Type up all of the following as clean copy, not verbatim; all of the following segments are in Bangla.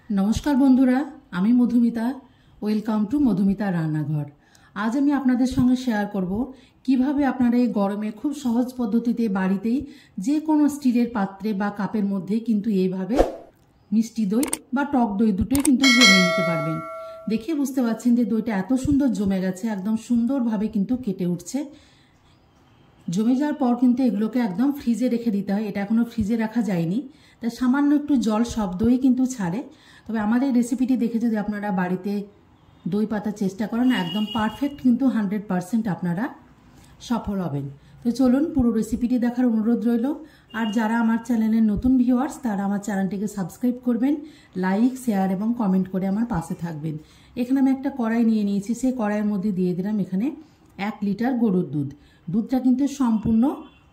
नमस्कार बंधुरा आमी मधुमिता वेलकाम टू मधुमिता रान्नाघर। आज आमी आपनादेर संगे शेयर करब किभाबे आपनारा एई गरमे खूब सहज पद्धतिते बाड़ीतेई जे कोनो स्टीलेर पात्रे बा कापेर मধ্যে किन्तु एइभाबे मिष्टि दई बा टक दई दुटोई किन्तु जमे निते पारबेन। देखिए बुझते पारछेन जे दইটা एत सुंदर जमे गेছে, एकदम सुंदरभाবে किन्तु केटे उठছে। जमे जाওয়ার পর কিন্তু এগুলোকে একদম ফ্রিজে রেখে দিতে হয়। এটা এখনো ফ্রিজে রাখা যায়নি, তাই সামান্য একটু জল সব দই কিন্তু ছাড়ে। তবে আমার এই রেসিপিটি দেখে যদি আপনারা বাড়িতে দই পাতার চেষ্টা করেন একদম পারফেক্ট কিন্তু 100% আপনারা সফল হবেন। তো চলুন পুরো রেসিপিটি দেখার অনুরোধ রইল। আর যারা আমার চ্যানেলের নতুন ভিউয়ার্স তারা আমার চ্যানেলটিকে সাবস্ক্রাইব করবেন, লাইক শেয়ার এবং কমেন্ট করে আমার পাশে থাকবেন। এখানে আমি একটা কড়াই নিয়ে নিয়েছি, সেই কড়াইয়ের মধ্যে দিয়ে দিলাম এখানে 1 লিটার গরুর দুধ। দুধটা কিন্তু সম্পূর্ণ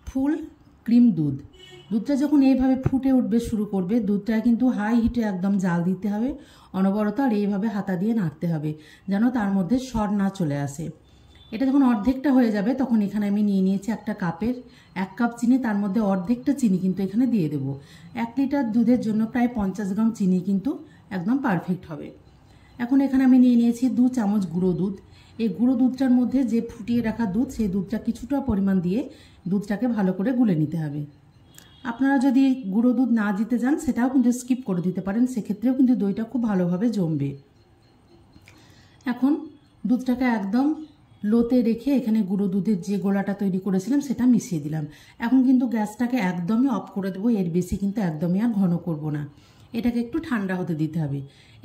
ফুল ক্রিম দুধ। দুধটা যখন এইভাবে ফুটে উঠবে শুরু করবে, দুধটা কিন্তু হাই হিটে একদম জাল দিতে হবে অনবরত, আর এইভাবে হাতা দিয়ে নাড়তে হবে যেন তার মধ্যে সর না চলে আসে। এটা যখন অর্ধেকটা হয়ে যাবে তখন এখানে আমি নিয়ে নিয়েছি একটা কাপের 1 কাপ চিনি, তার মধ্যে অর্ধেকটা চিনি কিন্তু এখানে দিয়ে দেব। 1 লিটার দুধের জন্য প্রায় 50 গ্রাম চিনি কিন্তু একদম পারফেক্ট হবে। এখন এখানে আমি নিয়ে নিয়েছি 2 চামচ গুঁড়ো দুধ। এই গুঁড়ো দুধটার মধ্যে যে ফুটিয়ে রাখা দুধ, সেই দুধটা কিছুটা পরিমাণ দিয়ে দুধটাকে ভালো করে গুলে নিতে হবে। আপনারা যদি গুঁড়ো দুধ না দিতে চান সেটাও কিন্তু স্কিপ করে দিতে পারেন, সেক্ষেত্রেও কিন্তু দইটা খুব ভালোভাবে জমবে। এখন দুধটাকে একদম লোতে রেখে এখানে গুঁড়ো দুধের যে গোলাটা তৈরি করেছিলাম সেটা মিশিয়ে দিলাম। এখন কিন্তু গ্যাসটাকে একদমই অফ করে দেবো, এর বেশি কিন্তু একদমই আর ঘন করব না। এটাকে একটু ঠান্ডা হতে দিতে হবে।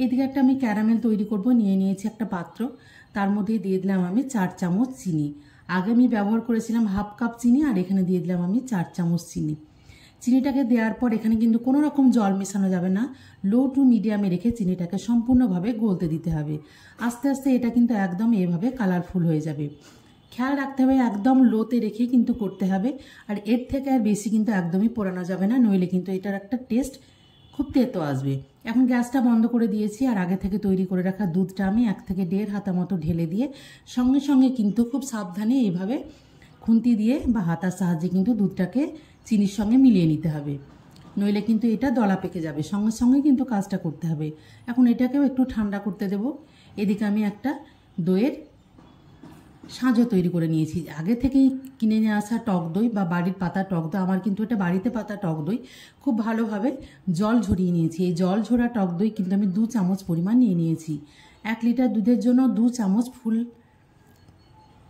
এদিকে একটা আমি ক্যারামেল তৈরি করব, নিয়ে নিয়েছি একটা পাত্র, তার মধ্যে দিয়ে দিলাম আমি 4 চামচ চিনি। আগে আমি ব্যবহার করেছিলাম হাফ কাপ চিনি, আর এখানে দিয়ে দিলাম আমি 4 চামচ চিনি। চিনিটাকে দেওয়ার পর এখানে কিন্তু কোনো রকম জল মেশানো যাবে না, লো টু মিডিয়ামে রেখে চিনিটাকে সম্পূর্ণভাবে গলতে দিতে হবে। আস্তে আস্তে এটা কিন্তু একদম এভাবে কালারফুল হয়ে যাবে। খেয়াল রাখতে হবে একদম লোতে রেখে কিন্তু করতে হবে, আর এর থেকে আর বেশি কিন্তু একদমই পোড়ানো যাবে না, নইলে কিন্তু এটার একটা টেস্ট খুব তেতো আসবে। এখন গ্যাসটা বন্ধ করে দিয়েছি, আর আগে থেকে তৈরি করে রাখা দুধটা আমি 1 থেকে 1.5 হাতা মতো ঢেলে দিয়ে সঙ্গে সঙ্গে কিন্তু খুব সাবধানে এইভাবে খুন্তি দিয়ে বা হাতার সাহায্যে কিন্তু দুধটাকে চিনির সঙ্গে মিলিয়ে নিতে হবে, নইলে কিন্তু এটা দলা পেকে যাবে। সঙ্গে সঙ্গে কিন্তু কাজটা করতে হবে। এখন এটাকেও একটু ঠান্ডা করতে দেব। এদিকে আমি একটা দইয়ের সাঁজও তৈরি করে নিয়েছি। আগে থেকেই কিনে নিয়ে আসা টক দই বা বাড়ির পাতা টক দই, আমার কিন্তু এটা বাড়িতে পাতা টক দই, খুব ভালোভাবে জল ঝরিয়ে নিয়েছি। এই জল ঝরা টক দই কিন্তু আমি 2 চামচ পরিমাণ নিয়ে নিয়েছি। 1 লিটার দুধের জন্য 2 চামচ ফুল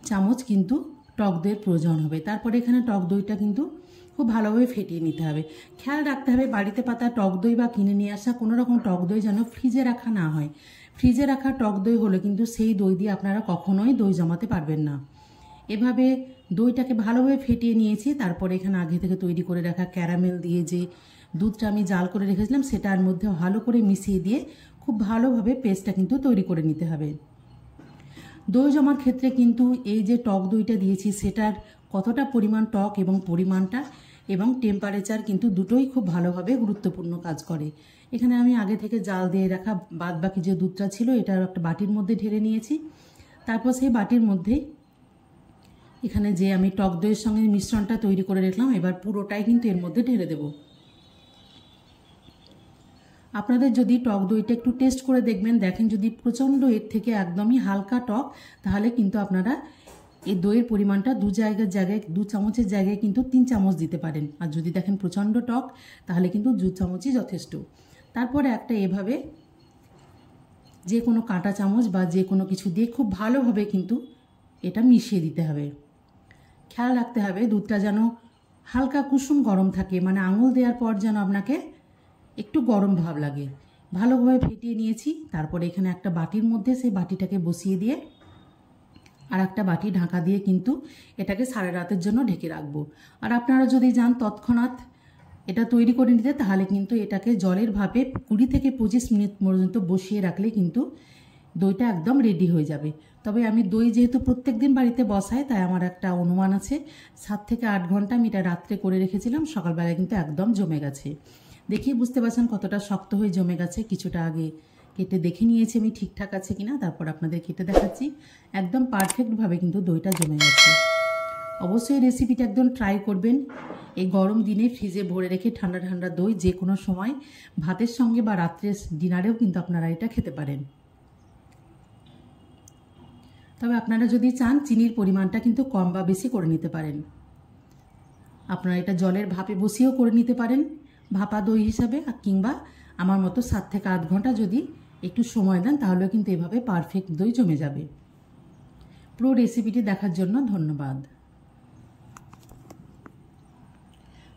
চামচ কিন্তু টক দইয়ের প্রয়োজন হবে। তারপরে এখানে টক দইটা কিন্তু খুব ভালোভাবে ফেটিয়ে নিতে হবে। খেয়াল রাখতে হবে বাড়িতে পাতা টক দই বা কিনে নিয়ে আসা কোনো রকম টক দই যেন ফ্রিজে রাখা না হয়। ফ্রিজে রাখা টক দই হলে কিন্তু সেই দই দিয়ে আপনারা কখনোই দই জমাতে পারবেন না। এভাবে দইটাকে ভালোভাবে ফেটিয়ে নিয়েছি। তারপরে এখানে আগে থেকে তৈরি করে রাখা ক্যারামেল দিয়ে যে দুধটা আমি জাল করে রেখেছিলাম সেটার মধ্যে ভালো করে মিশিয়ে দিয়ে খুব ভালোভাবে পেস্টটা কিন্তু তৈরি করে নিতে হবে। দই জমার ক্ষেত্রে কিন্তু এই যে টক দইটা দিয়েছি সেটার কতটা পরিমাণ টক এবং পরিমাণটা এবং টেম্পারেচার কিন্তু দুটোই খুব ভালোভাবে গুরুত্বপূর্ণ কাজ করে। এখানে আমি আগে থেকে জাল দিয়ে রাখা বাদ বাকি যে দুধটা ছিল এটা একটা বাটির মধ্যে ঢেলে নিয়েছি। তারপর সেই বাটির মধ্যে এখানে যে আমি টক দইয়ের সঙ্গে মিশ্রণটা তৈরি করে রাখলাম এবার পুরোটাই কিন্তু এর মধ্যে ঢেলে দেব। আপনাদের যদি টক দইটা একটু টেস্ট করে দেখেন যদি প্রচণ্ড এর থেকে একদমই হালকা টক, তাহলে কিন্তু আপনারা এই দইয়ের পরিমাণটা 2 চামচের জায়গায় কিন্তু 3 চামচ দিতে পারেন। আর যদি দেখেন প্রচণ্ড টক তাহলে কিন্তু 2 চামচই যথেষ্ট। তারপরে একটা এভাবে যে কোনো কাঁটা চামচ বা যে কোনো কিছু দিয়ে খুব ভালোভাবে কিন্তু এটা মিশিয়ে দিতে হবে। খেয়াল রাখতে হবে দুধটা যেন হালকা কুসুম গরম থাকে, মানে আঙুল দেওয়ার পর যেন আপনাকে একটু গরম ভাব লাগে। ভালোভাবে ফেটিয়ে নিয়েছি। তারপরে এখানে একটা বাটির মধ্যে সেই বাটিটাকে বসিয়ে দিয়ে আর একটা বাটি ঢাকা দিয়ে কিন্তু এটাকে সারা রাতের জন্য ঢেকে রাখবো। আর আপনারা যদি যান তৎক্ষণাৎ এটা তৈরি করে নিতে তাহলে কিন্তু এটাকে জলের ভাপে 20 থেকে 25 মিনিট পর্যন্ত বসিয়ে রাখলে কিন্তু দইটা একদম রেডি হয়ে যাবে। তবে আমি দই যেহেতু প্রত্যেক দিন বাড়িতে বসাই তাই আমার একটা অনুমান আছে 7 থেকে 8 ঘন্টা আমি এটা রাত্রে করে রেখেছিলাম, সকালবেলায় কিন্তু একদম জমে গেছে। দেখেই বুঝতে পারছেন কতটা শক্ত হয়ে জমে গেছে। কিছুটা আগে কেটে দেখে নিয়েছি আমি ঠিকঠাক আছে কিনা, তারপর আপনাদের কেটে দেখাচ্ছি। একদম পারফেক্টভাবে কিন্তু দইটা জমে গেছে। অবশ্যই রেসিপিটা একদম ট্রাই করবেন। এই গরম দিনে ফ্রিজে ভরে রেখে ঠান্ডা ঠান্ডা দই যে কোনো সময় ভাতের সঙ্গে বা রাত্রের ডিনারেও কিন্তু আপনারা এটা খেতে পারেন। তবে আপনারা যদি চান চিনির পরিমাণটা কিন্তু কম বা বেশি করে নিতে পারেন। আপনারা এটা জলের ভাপে বসিয়েও করে নিতে পারেন ভাপা দই হিসাবে, কিংবা আমার মতো 7 থেকে 8 ঘন্টা যদি একটু সময় দেন তাহলে কিন্তু এভাবে পারফেক্ট দই জমে যাবে। পুরো রেসিপিটি দেখার জন্য ধন্যবাদ।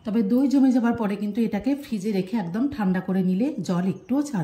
তবে দই জমে যাবার পরে কিন্তু এটাকে ফ্রিজে রেখে একদম ঠান্ডা করে নিলে জল একটুও ছাড়বে।